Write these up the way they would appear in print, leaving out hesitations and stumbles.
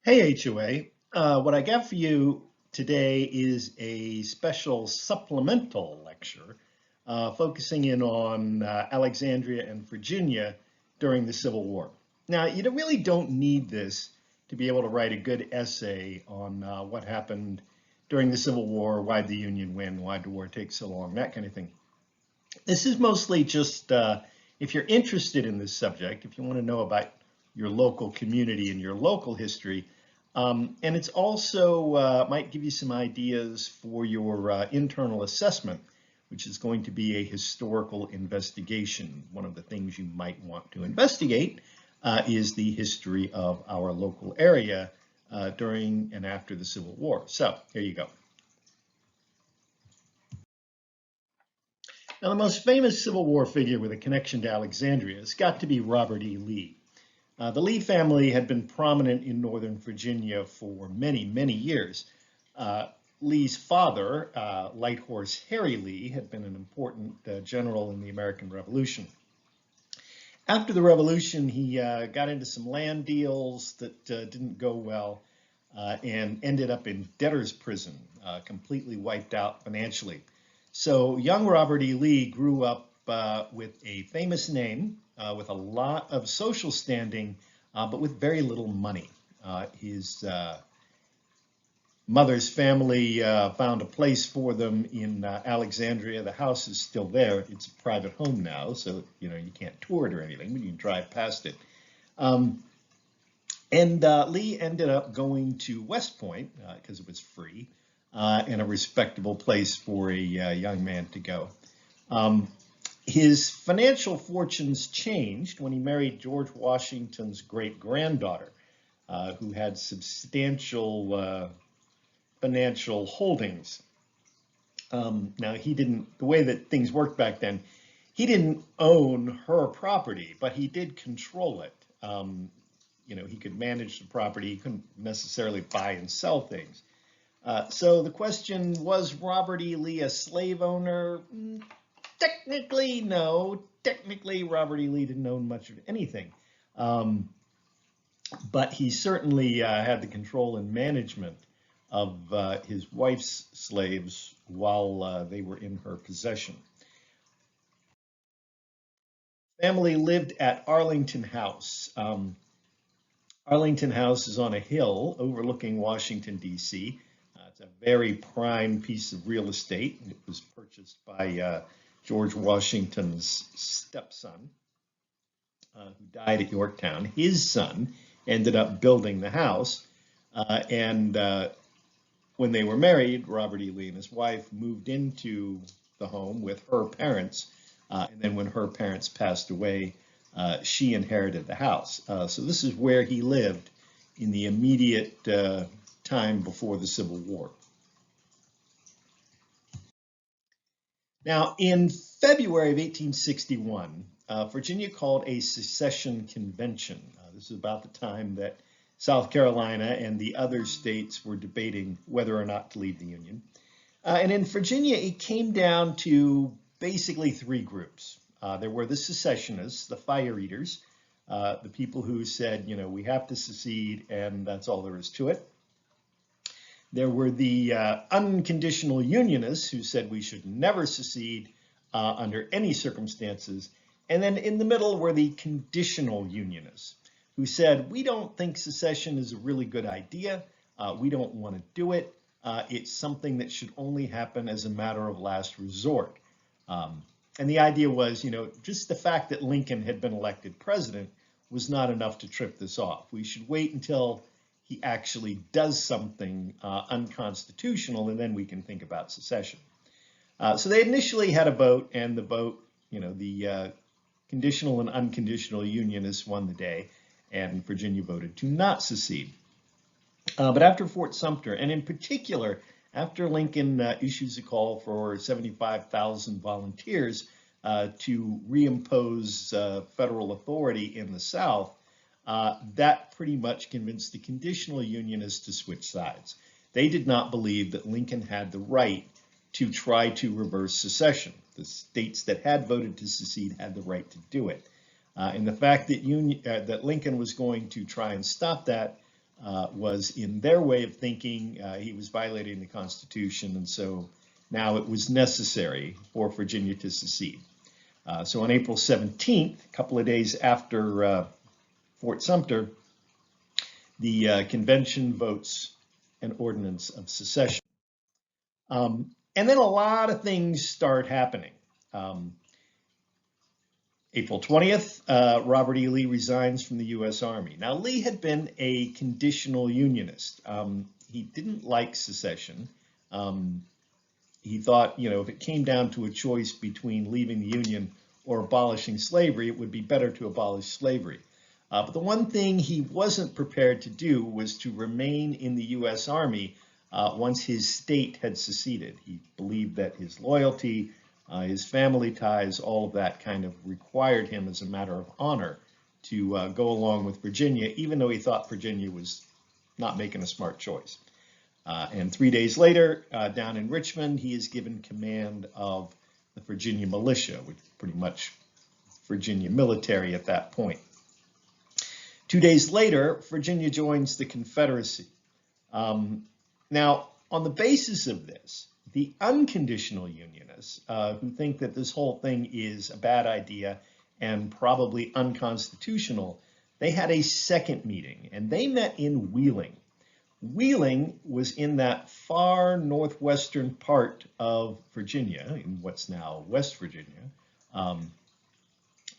Hey HOA, what I got for you today is a special supplemental lecture focusing in on Alexandria and Virginia during the Civil War. Now, you really don't need this to be able to write a good essay on what happened during the Civil War, why did the Union win, why did the war take so long, that kind of thing. This is mostly just if you're interested in this subject, if you want to know about your local community and your local history. And it's also might give you some ideas for your internal assessment, which is going to be a historical investigation. One of the things you might want to investigate is the history of our local area during and after the Civil War. So here you go. Now, the most famous Civil War figure with a connection to Alexandria has got to be Robert E. Lee. The Lee family had been prominent in Northern Virginia for many, many years. Lee's father, Light Horse Harry Lee, had been an important general in the American Revolution. After the Revolution, he got into some land deals that didn't go well and ended up in debtor's prison, completely wiped out financially. So young Robert E. Lee grew up with a famous name, with a lot of social standing, but with very little money. His mother's family found a place for them in Alexandria. The house is still there. It's a private home now, so you can't tour it or anything, but you can drive past it. Lee ended up going to West Point because it was free and a respectable place for a young man to go. His financial fortunes changed when he married George Washington's great-granddaughter, who had substantial financial holdings. Now, the way that things worked back then, he didn't own her property, but he did control it. He could manage the property. He couldn't necessarily buy and sell things. So the question, was Robert E. Lee a slave owner? Technically, no. Technically, Robert E. Lee didn't own much of anything. But he certainly had the control and management of his wife's slaves while they were in her possession. Family lived at Arlington House. Arlington House is on a hill overlooking Washington, D.C. It's a very prime piece of real estate. It was purchased by George Washington's stepson, who died at Yorktown. His son ended up building the house, and when they were married, Robert E. Lee and his wife moved into the home with her parents, and then when her parents passed away, she inherited the house. So this is where he lived in the immediate time before the Civil War. Now, in February of 1861, Virginia called a secession convention. This is about the time that South Carolina and the other states were debating whether or not to leave the Union. And in Virginia, it came down to basically three groups. There were the secessionists, the fire eaters, the people who said, we have to secede and that's all there is to it. There were the unconditional unionists who said we should never secede under any circumstances. And then in the middle were the conditional unionists who said, we don't think secession is a really good idea. We don't want to do it. It's something that should only happen as a matter of last resort. And the idea was, just the fact that Lincoln had been elected president was not enough to trip this off. We should wait until he actually does something unconstitutional, and then we can think about secession. So they initially had a vote, and the vote, the conditional and unconditional unionists won the day, and Virginia voted to not secede. But after Fort Sumter, and in particular, after Lincoln issues a call for 75,000 volunteers to reimpose federal authority in the South, that pretty much convinced the conditional unionists to switch sides. They did not believe that Lincoln had the right to try to reverse secession. The states that had voted to secede had the right to do it. And the fact that Lincoln was going to try and stop that was, in their way of thinking, he was violating the Constitution, and so now it was necessary for Virginia to secede. So on April 17th, a couple of days after Fort Sumter, the convention votes an ordinance of secession. And then a lot of things start happening. April 20th, Robert E. Lee resigns from the U.S. Army. Now, Lee had been a conditional unionist. He didn't like secession. He thought, if it came down to a choice between leaving the Union or abolishing slavery, it would be better to abolish slavery. But the one thing he wasn't prepared to do was to remain in the U.S. Army once his state had seceded. He believed that his loyalty, his family ties, all of that kind of required him as a matter of honor to go along with Virginia, even though he thought Virginia was not making a smart choice. And 3 days later, down in Richmond, he is given command of the Virginia militia, which is pretty much Virginia military at that point. 2 days later, Virginia joins the Confederacy. Now, on the basis of this, the unconditional unionists, who think that this whole thing is a bad idea and probably unconstitutional, they had a second meeting, and they met in Wheeling. Wheeling was in that far northwestern part of Virginia, in what's now West Virginia,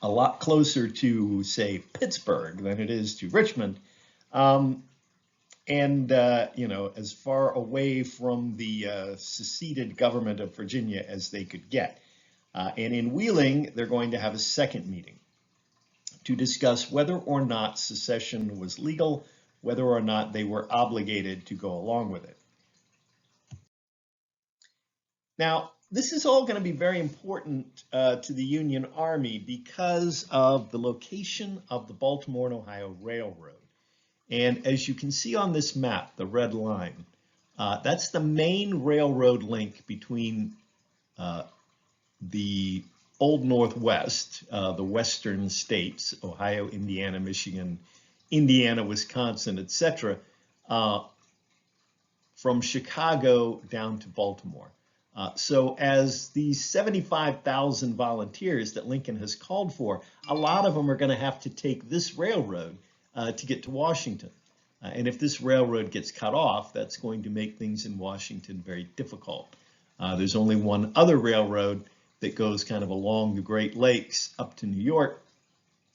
a lot closer to, say, Pittsburgh than it is to Richmond, and as far away from the seceded government of Virginia as they could get. And in Wheeling, they're going to have a second meeting to discuss whether or not secession was legal, whether or not they were obligated to go along with it. Now, this is all going to be very important to the Union Army because of the location of the Baltimore and Ohio Railroad. And as you can see on this map, the red line, that's the main railroad link between the Old Northwest, the western states, Ohio, Indiana, Michigan, Indiana, Wisconsin, etc., from Chicago down to Baltimore. So as these 75,000 volunteers that Lincoln has called for, a lot of them are going to have to take this railroad to get to Washington. And if this railroad gets cut off, that's going to make things in Washington very difficult. There's only one other railroad that goes kind of along the Great Lakes up to New York.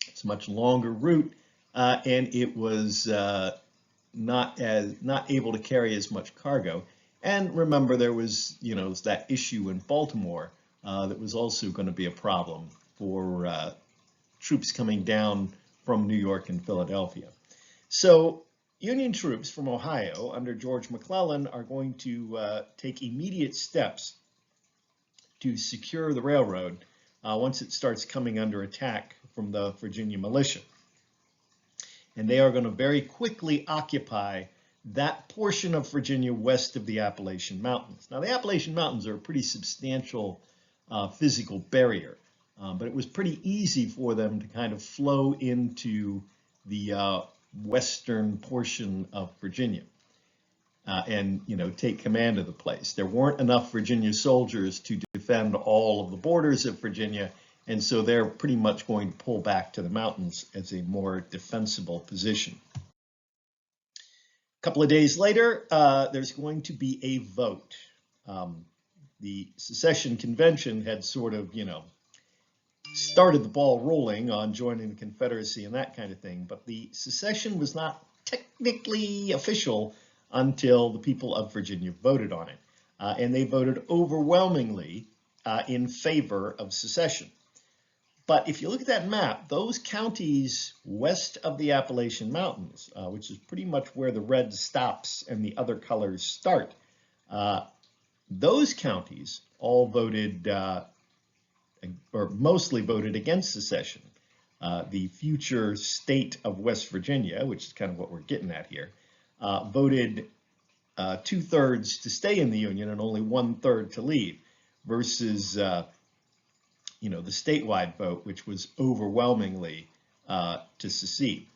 It's a much longer route, and it was not able to carry as much cargo. And remember, there was, that issue in Baltimore that was also going to be a problem for troops coming down from New York and Philadelphia. So Union troops from Ohio under George McClellan are going to take immediate steps to secure the railroad once it starts coming under attack from the Virginia militia. And they are going to very quickly occupy that portion of Virginia west of the Appalachian Mountains. Now, the Appalachian Mountains are a pretty substantial physical barrier, but it was pretty easy for them to kind of flow into the western portion of Virginia and, take command of the place. There weren't enough Virginia soldiers to defend all of the borders of Virginia, and so they're pretty much going to pull back to the mountains as a more defensible position. A couple of days later, there's going to be a vote. The secession convention had sort of, started the ball rolling on joining the Confederacy and that kind of thing, but the secession was not technically official until the people of Virginia voted on it. And they voted overwhelmingly in favor of secession. But if you look at that map, those counties west of the Appalachian Mountains, which is pretty much where the red stops and the other colors start, those counties all voted, or mostly voted against secession. The future state of West Virginia, which is kind of what we're getting at here, voted 2/3 to stay in the Union and only 1/3 to leave, versus the statewide vote, which was overwhelmingly to secede.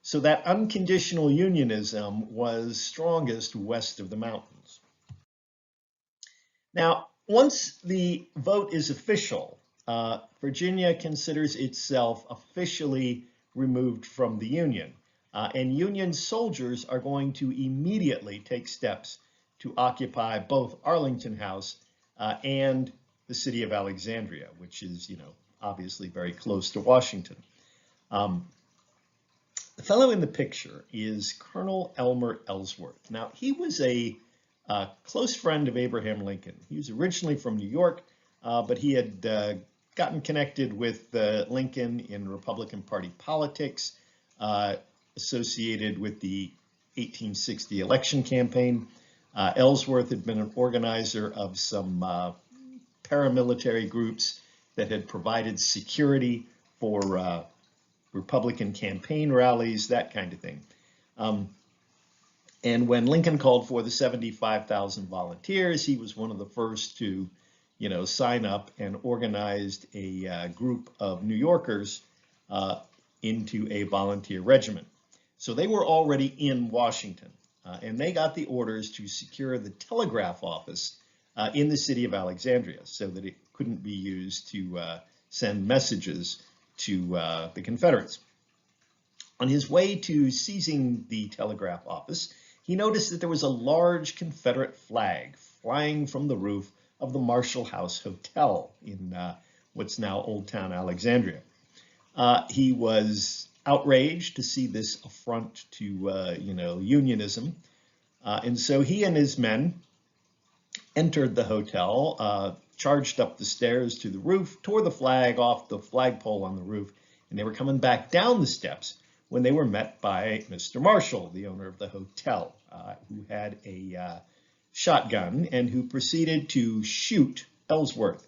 So that unconditional unionism was strongest west of the mountains. Now, once the vote is official, Virginia considers itself officially removed from the Union. And Union soldiers are going to immediately take steps to occupy both Arlington House and the City of Alexandria, which is, obviously very close to Washington. The fellow in the picture is Colonel Elmer Ellsworth. Now, he was a close friend of Abraham Lincoln. He was originally from New York, but he had gotten connected with Lincoln in Republican Party politics, associated with the 1860 election campaign. Ellsworth had been an organizer of some paramilitary groups that had provided security for Republican campaign rallies, that kind of thing. And when Lincoln called for the 75,000 volunteers, he was one of the first to, sign up and organized a group of New Yorkers into a volunteer regiment. So they were already in Washington, and they got the orders to secure the telegraph office in the city of Alexandria so that it couldn't be used to send messages to the Confederates. On his way to seizing the telegraph office, he noticed that there was a large Confederate flag flying from the roof of the Marshall House Hotel in what's now Old Town Alexandria. He was outraged to see this affront to, unionism, and so he and his men entered the hotel, charged up the stairs to the roof, tore the flag off the flagpole on the roof, and they were coming back down the steps when they were met by Mr. Marshall, the owner of the hotel, who had a shotgun and who proceeded to shoot Ellsworth.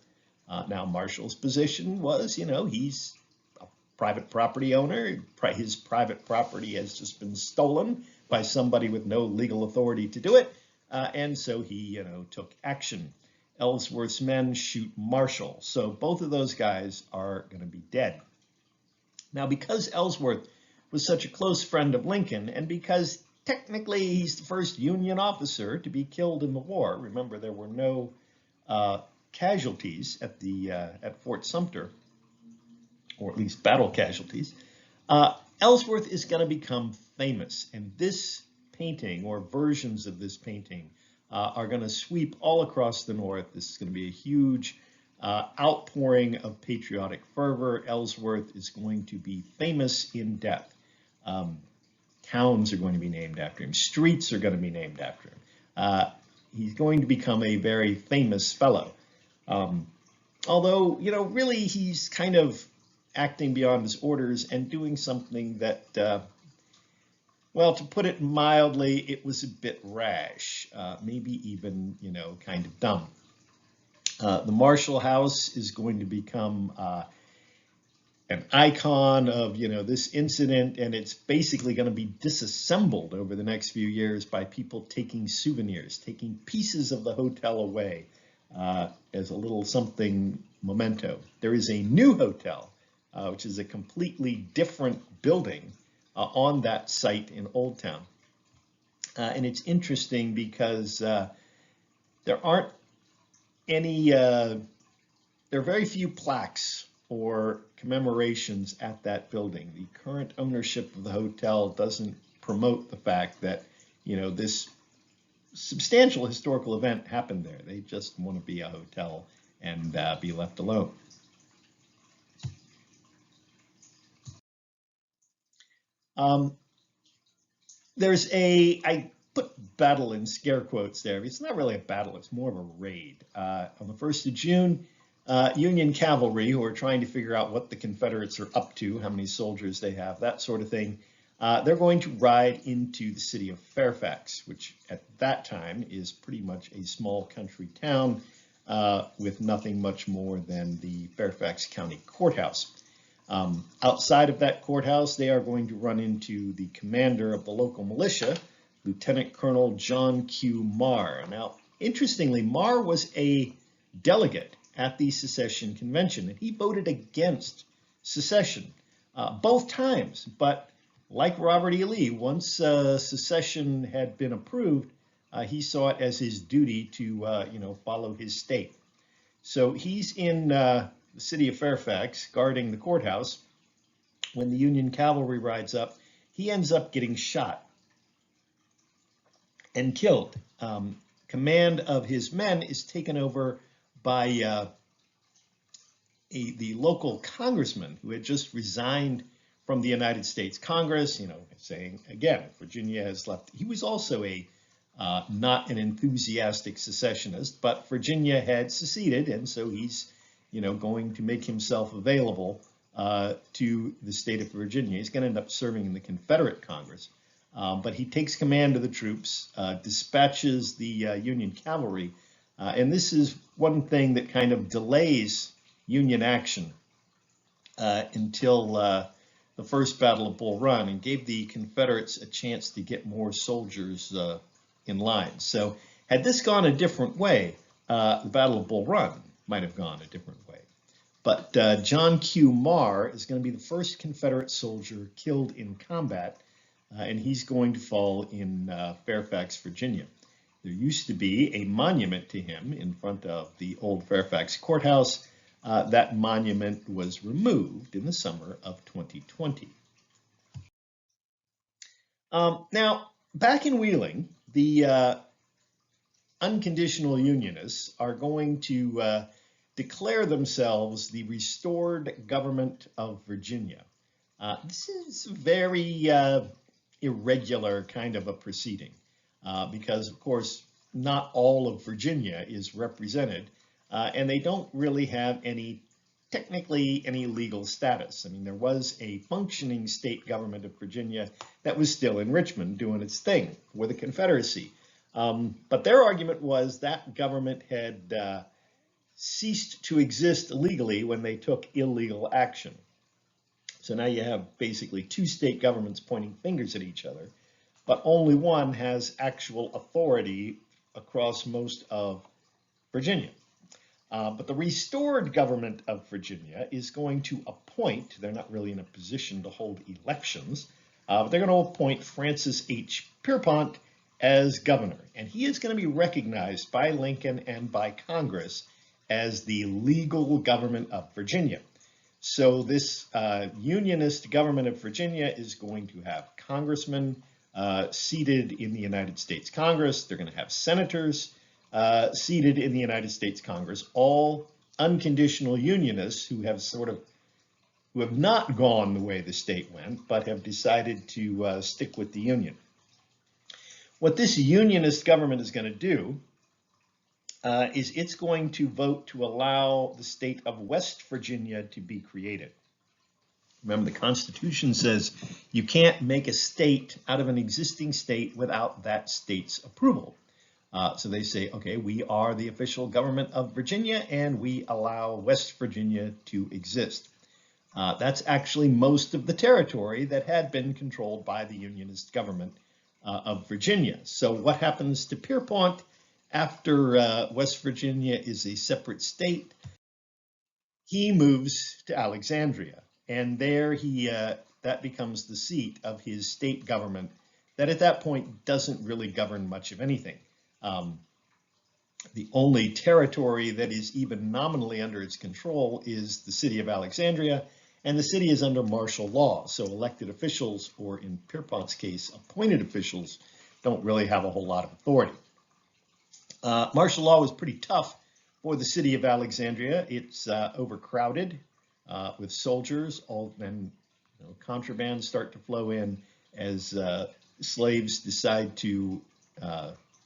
Now, Marshall's position was, he's a private property owner. His private property has just been stolen by somebody with no legal authority to do it, and so he, took action. Ellsworth's men shoot Marshall, so both of those guys are going to be dead. Now, because Ellsworth was such a close friend of Lincoln, and because technically he's the first Union officer to be killed in the war. Remember, there were no casualties at Fort Sumter, or at least battle casualties. Ellsworth is going to become famous, and this painting, or versions of this painting, are going to sweep all across the North. This is going to be a huge outpouring of patriotic fervor. Ellsworth is going to be famous in death. Towns are going to be named after him. Streets are going to be named after him. He's going to become a very famous fellow. Although, really he's kind of acting beyond his orders and doing something that, well, to put it mildly, it was a bit rash, maybe even, kind of dumb. The Marshall House is going to become an icon of, this incident, and it's basically going to be disassembled over the next few years by people taking souvenirs, taking pieces of the hotel away as a little something memento. There is a new hotel, which is a completely different building on that site in Old Town. And it's interesting because there aren't any, there are very few plaques or commemorations at that building. The current ownership of the hotel doesn't promote the fact that, this substantial historical event happened there. They just want to be a hotel and be left alone. There's I put battle in scare quotes there. It's not really a battle, it's more of a raid. On the 1st of June, Union cavalry, who are trying to figure out what the Confederates are up to, how many soldiers they have, that sort of thing, they're going to ride into the city of Fairfax, which at that time is pretty much a small country town with nothing much more than the Fairfax County Courthouse. Outside of that courthouse, they are going to run into the commander of the local militia, Lieutenant Colonel John Q. Marr. Now, interestingly, Marr was a delegate at the secession convention, and he voted against secession both times, but like Robert E. Lee, once secession had been approved, he saw it as his duty to, follow his state. So he's in the city of Fairfax guarding the courthouse. When the Union cavalry rides up, he ends up getting shot and killed. Command of his men is taken over by the local congressman who had just resigned from the United States Congress, saying, again, Virginia has left. He was also not an enthusiastic secessionist, but Virginia had seceded, and so he's, going to make himself available to the state of Virginia. He's going to end up serving in the Confederate Congress, but he takes command of the troops, dispatches the Union cavalry, and this is one thing that kind of delays Union action until the First Battle of Bull Run, and gave the Confederates a chance to get more soldiers in line. So had this gone a different way, the Battle of Bull Run might have gone a different way. But John Q. Marr is going to be the first Confederate soldier killed in combat, and he's going to fall in Fairfax, Virginia. There used to be a monument to him in front of the old Fairfax courthouse. That monument was removed in the summer of 2020. Now, back in Wheeling, the unconditional Unionists are going to declare themselves the restored government of Virginia. This is a very irregular kind of a proceeding because, of course, not all of Virginia is represented. And they don't really have technically any legal status. I mean, there was a functioning state government of Virginia that was still in Richmond doing its thing with the Confederacy. But their argument was that government had ceased to exist legally when they took illegal action. So now you have basically two state governments pointing fingers at each other, but only one has actual authority across most of Virginia. But the restored government of Virginia is going to appoint, they're not really in a position to hold elections, but they're going to appoint Francis H. Pierpont as governor. And he is going to be recognized by Lincoln and by Congress as the legal government of Virginia. So this Unionist government of Virginia is going to have congressmen seated in the United States Congress. They're going to have senators seated in the United States Congress, all unconditional Unionists who have not gone the way the state went, but have decided to stick with the Union. What this Unionist government is going to do is it's going to vote to allow the state of West Virginia to be created. Remember, the Constitution says you can't make a state out of an existing state without that state's approval. So they say, okay, we are the official government of Virginia and we allow West Virginia to exist. That's actually most of the territory that had been controlled by the Unionist government of Virginia. So what happens to Pierpont after West Virginia is a separate state? He moves to Alexandria, and there that becomes the seat of his state government that at that point doesn't really govern much of anything. The only territory that is even nominally under its control is the City of Alexandria, and the city is under martial law. So elected officials, or in Pierpont's case, appointed officials, don't really have a whole lot of authority. Martial law was pretty tough for the City of Alexandria. It's overcrowded with soldiers, and contrabands start to flow in as slaves decide to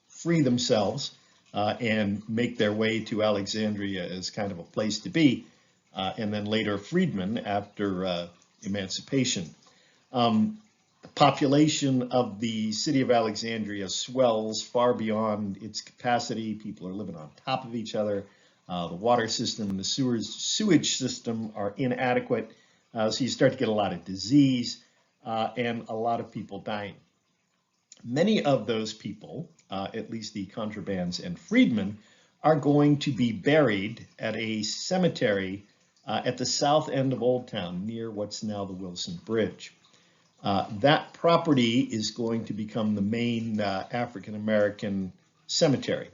free themselves and make their way to Alexandria as kind of a place to be, and then later freedmen after emancipation. The population of the City of Alexandria swells far beyond its capacity. People are living on top of each other. The water system and the sewage system are inadequate, so you start to get a lot of disease and a lot of people dying. Many of those people, at least the contrabands and freedmen, are going to be buried at a cemetery at the south end of Old Town, near what's now the Wilson Bridge. That property is going to become the main African-American cemetery.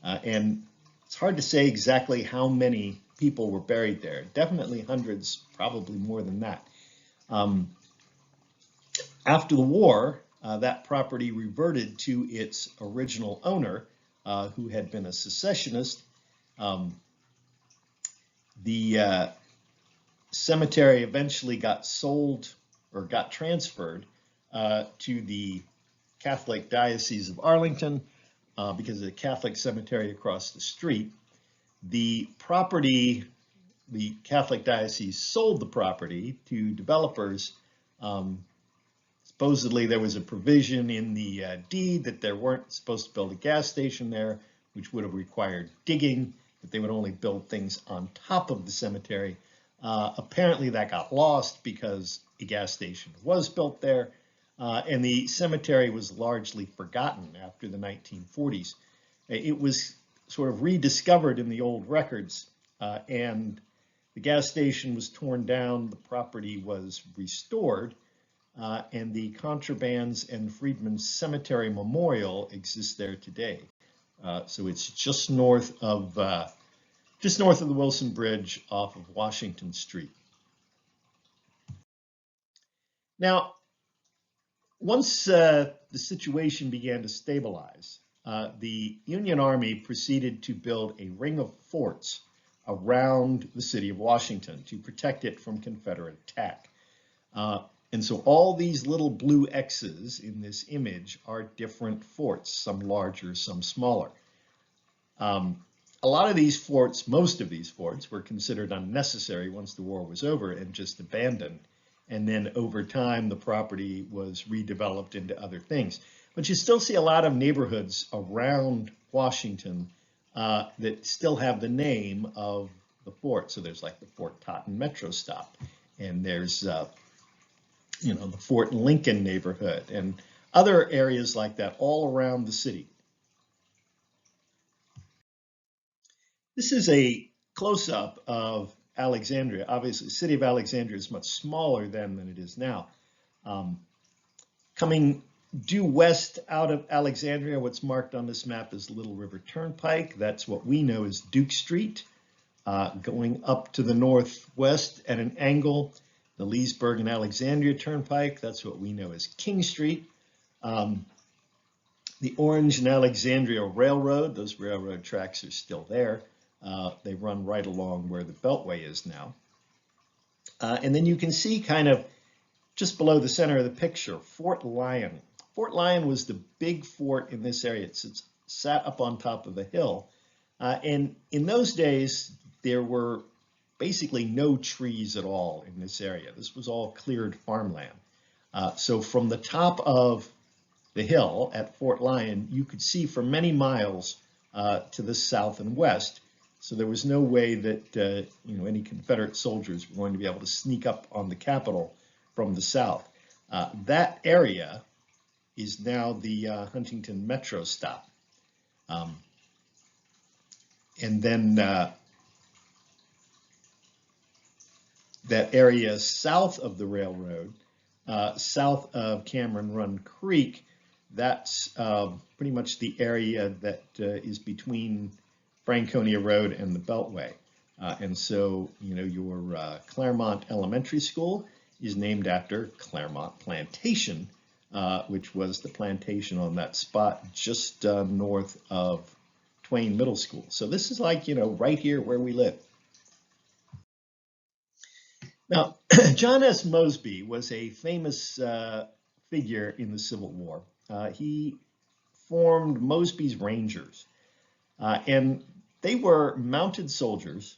And it's hard to say exactly how many people were buried there. Definitely hundreds, probably more than that. After the war, that property reverted to its original owner, who had been a secessionist. The cemetery eventually got sold or got transferred to the Catholic Diocese of Arlington because of the Catholic cemetery across the street. The property, the Catholic Diocese sold the property to developers. Supposedly there was a provision in the deed that they weren't supposed to build a gas station there, which would have required digging, that they would only build things on top of the cemetery. Apparently that got lost because a gas station was built there, and the cemetery was largely forgotten after the 1940s. It was sort of rediscovered in the old records, and the gas station was torn down, the property was restored, and the Contrabands and Freedmen's Cemetery Memorial exists there today. So it's just north of the Wilson Bridge off of Washington Street. Now, once the situation began to stabilize, the Union Army proceeded to build a ring of forts around the city of Washington to protect it from Confederate attack. And so all these little blue X's in this image are different forts, some larger, some smaller. A lot of these forts, most of these forts, were considered unnecessary once the war was over and just abandoned. And then over time, the property was redeveloped into other things. But you still see a lot of neighborhoods around Washington that still have the name of the fort. So there's like the Fort Totten Metro Stop, and there's the Fort Lincoln neighborhood, and other areas like that all around the city. This is a close-up of Alexandria. Obviously, the city of Alexandria is much smaller then than it is now. Coming due west out of Alexandria, what's marked on this map is Little River Turnpike. That's what we know as Duke Street. Going up to the northwest at an angle, the Leesburg and Alexandria Turnpike. That's what we know as King Street. The Orange and Alexandria Railroad, those railroad tracks are still there. They run right along where the Beltway is now. And then you can see kind of just below the center of the picture, Fort Lyon. Fort Lyon was the big fort in this area. It sat up on top of a hill. And in those days, there were basically no trees at all in this area. This was all cleared farmland. So from the top of the hill at Fort Lyon, you could see for many miles to the south and west. So there was no way that any Confederate soldiers were going to be able to sneak up on the Capitol from the south. That area is now the Huntington Metro Stop. And then that area south of the railroad, south of Cameron Run Creek, that's pretty much the area that is between Franconia Road and the Beltway. And so, your Claremont Elementary School is named after Claremont Plantation, which was the plantation on that spot just north of Twain Middle School. So this is like, right here where we live. Now, John S. Mosby was a famous figure in the Civil War. He formed Mosby's Rangers, and they were mounted soldiers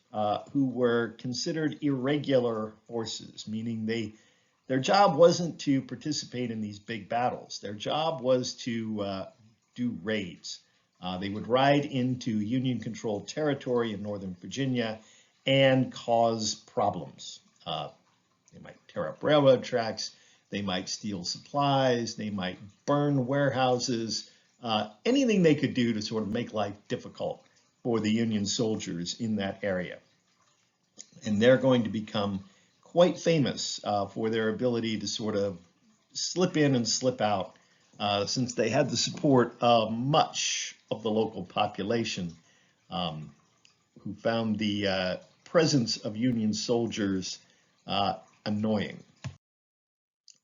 who were considered irregular forces, meaning their job wasn't to participate in these big battles. Their job was to do raids. They would ride into Union-controlled territory in Northern Virginia and cause problems. They might tear up railroad tracks, they might steal supplies, they might burn warehouses, anything they could do to sort of make life difficult for the Union soldiers in that area. And they're going to become quite famous for their ability to sort of slip in and slip out since they had the support of much of the local population who found the presence of Union soldiers annoying.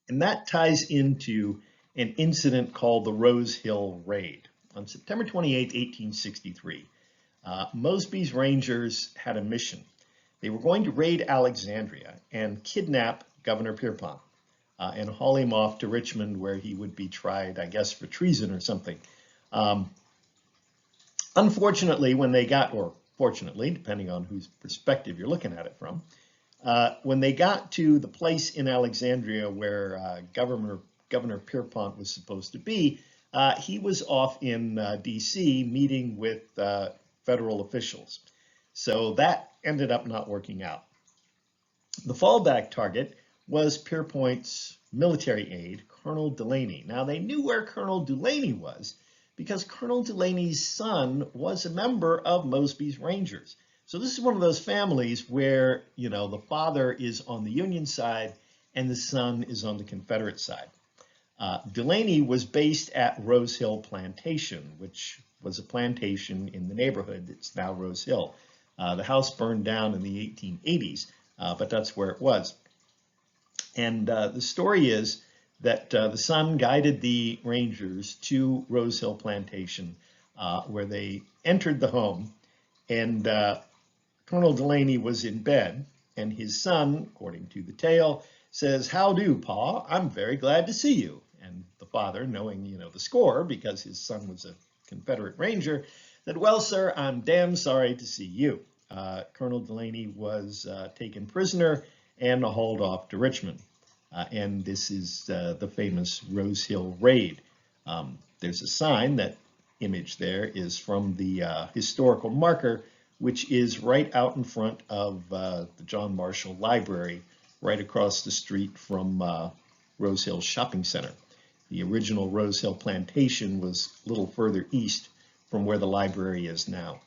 And that ties into an incident called the Rose Hill Raid. On September 28, 1863, Mosby's Rangers had a mission. They were going to raid Alexandria and kidnap Governor Pierpont and haul him off to Richmond, where he would be tried, I guess, for treason or something. Unfortunately, when they got, or fortunately, depending on whose perspective you're looking at it from, when they got to the place in Alexandria where Governor Pierpont was supposed to be, he was off in D.C. meeting with federal officials. So that ended up not working out. The fallback target was Pierpont's military aide, Colonel Delaney. Now, they knew where Colonel Delaney was because Colonel Delaney's son was a member of Mosby's Rangers. So this is one of those families where, you know, the father is on the Union side and the son is on the Confederate side. Delaney was based at Rose Hill Plantation, which was a plantation in the neighborhood. It's now Rose Hill. The house burned down in the 1880s, but that's where it was. And the story is that the son guided the Rangers to Rose Hill Plantation, where they entered the home, and Colonel Delaney was in bed, and his son, according to the tale, says, "How do, Pa? I'm very glad to see you." And the father, knowing, you know, the score, because his son was a Confederate Ranger, said, "Well, sir, I'm damn sorry to see you." Colonel Delaney was taken prisoner and hauled off to Richmond. And this is the famous Rose Hill Raid. There's a sign. That image there is from the historical marker, which is right out in front of the John Marshall Library, right across the street from Rose Hill Shopping Center. The original Rose Hill Plantation was a little further east from where the library is now.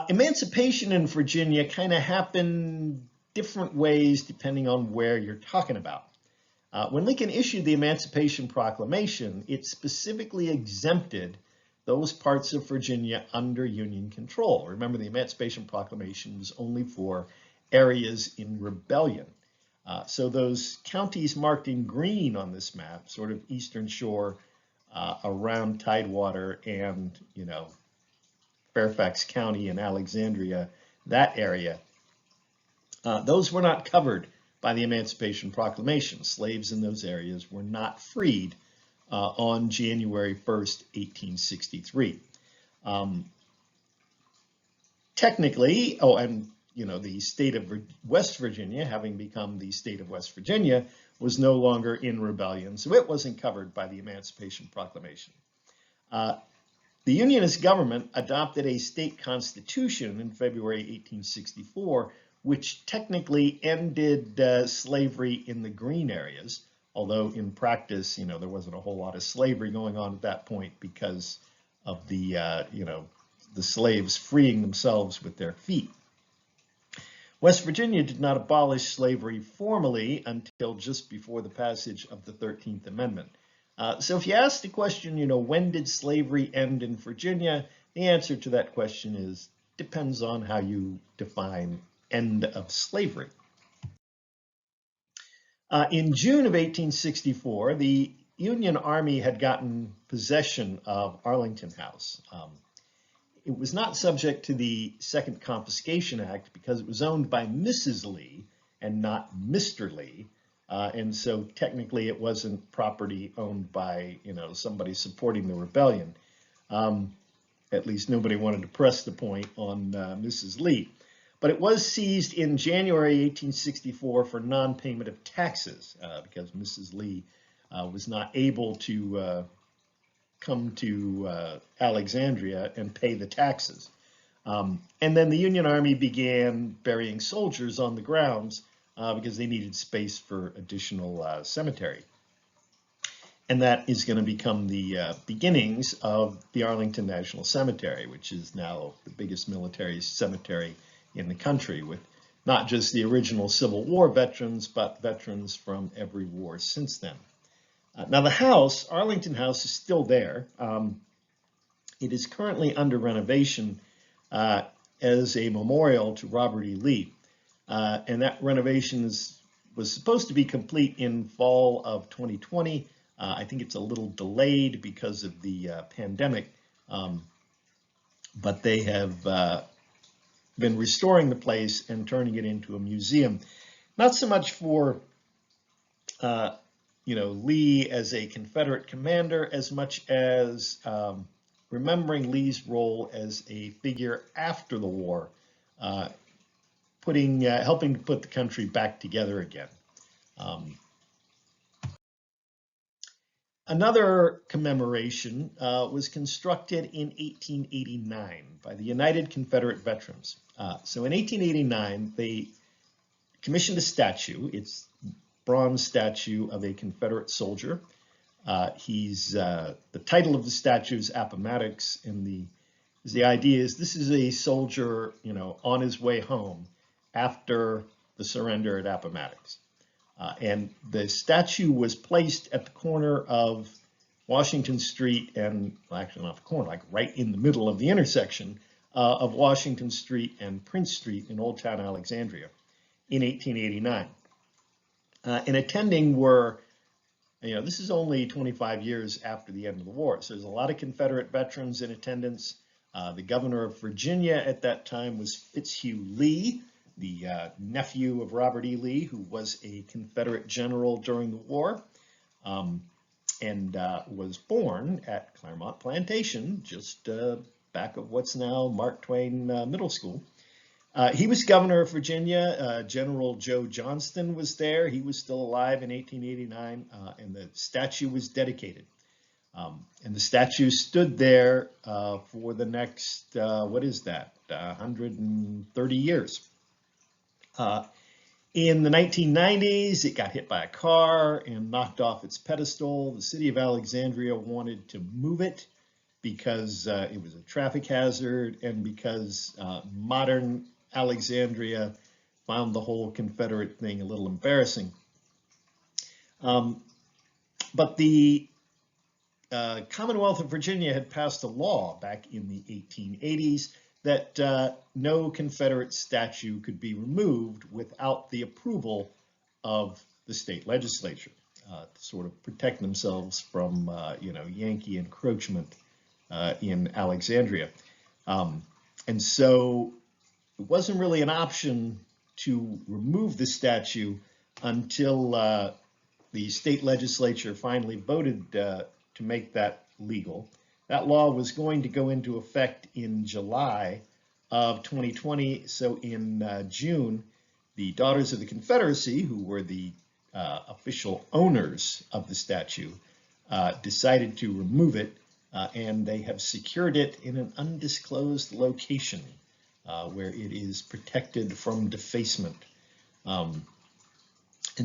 Emancipation in Virginia kind of happened different ways depending on where you're talking about. When Lincoln issued the Emancipation Proclamation, it specifically exempted those parts of Virginia under Union control. Remember, the Emancipation Proclamation was only for areas in rebellion. So those counties marked in green on this map, sort of Eastern Shore, around Tidewater and, you know, Fairfax County and Alexandria, that area, those were not covered by the Emancipation Proclamation. Slaves in those areas were not freed on January 1st, 1863. Technically, and you know, the state of West Virginia, having become the state of West Virginia, was no longer in rebellion, so it wasn't covered by the Emancipation Proclamation. The Unionist government adopted a state constitution in February 1864, which technically ended slavery in the green areas, although in practice, you know, there wasn't a whole lot of slavery going on at that point because of the, you know, the slaves freeing themselves with their feet. West Virginia did not abolish slavery formally until just before the passage of the 13th Amendment. So if you ask the question, you know, when did slavery end in Virginia? The answer to that question is depends on how you define end of slavery. In June of 1864, the Union Army had gotten possession of Arlington House. It was not subject to the Second Confiscation Act because it was owned by Mrs. Lee and not Mr. Lee. And so technically it wasn't property owned by, you know, somebody supporting the rebellion. At least nobody wanted to press the point on Mrs. Lee. But it was seized in January 1864 for non-payment of taxes because Mrs. Lee was not able to come to Alexandria and pay the taxes. And then the Union Army began burying soldiers on the grounds because they needed space for additional cemetery. And that is going to become the beginnings of the Arlington National Cemetery, which is now the biggest military cemetery in the country, with not just the original Civil War veterans, but veterans from every war since then. Now the house, Arlington House, is still there. It is currently under renovation as a memorial to Robert E. Lee. And that renovation was supposed to be complete in fall of 2020. I think it's a little delayed because of the pandemic, but they have been restoring the place and turning it into a museum. Not so much for Lee as a Confederate commander, as much as remembering Lee's role as a figure after the war, helping to put the country back together again. Another commemoration was constructed in 1889 by the United Confederate Veterans. So in 1889, they commissioned a statue. It's a bronze statue of a Confederate soldier. The title of the statue is Appomattox, and the idea is this is a soldier, on his way home after the surrender at Appomattox. And the statue was placed at the corner of Washington Street and, well, actually not the corner, like right in the middle of the intersection of Washington Street and Prince Street in Old Town Alexandria in 1889. And attending were, this is only 25 years after the end of the war, so there's a lot of Confederate veterans in attendance. The governor of Virginia at that time was Fitzhugh Lee, the nephew of Robert E. Lee, who was a Confederate general during the war, and was born at Claremont Plantation, just back of what's now Mark Twain Middle School. He was governor of Virginia. General Joe Johnston was there. He was still alive in 1889, and the statue was dedicated. And the statue stood there for the next, 130 years. In the 1990s, it got hit by a car and knocked off its pedestal. The City of Alexandria wanted to move it because it was a traffic hazard and because modern Alexandria found the whole Confederate thing a little embarrassing. But the Commonwealth of Virginia had passed a law back in the 1880s that no Confederate statue could be removed without the approval of the state legislature to sort of protect themselves from, Yankee encroachment in Alexandria. And so it wasn't really an option to remove the statue until the state legislature finally voted to make that legal. That law was going to go into effect in July of 2020. So in June, the Daughters of the Confederacy, who were the official owners of the statue, decided to remove it, and they have secured it in an undisclosed location where it is protected from defacement. And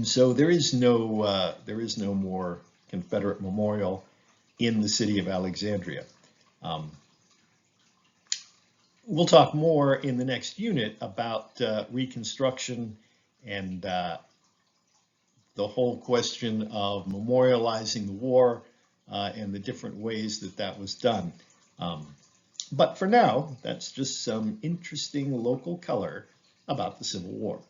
so there is no more Confederate memorial in the city of Alexandria. We'll talk more in the next unit about Reconstruction and the whole question of memorializing the war and the different ways that was done. But for now, that's just some interesting local color about the Civil War.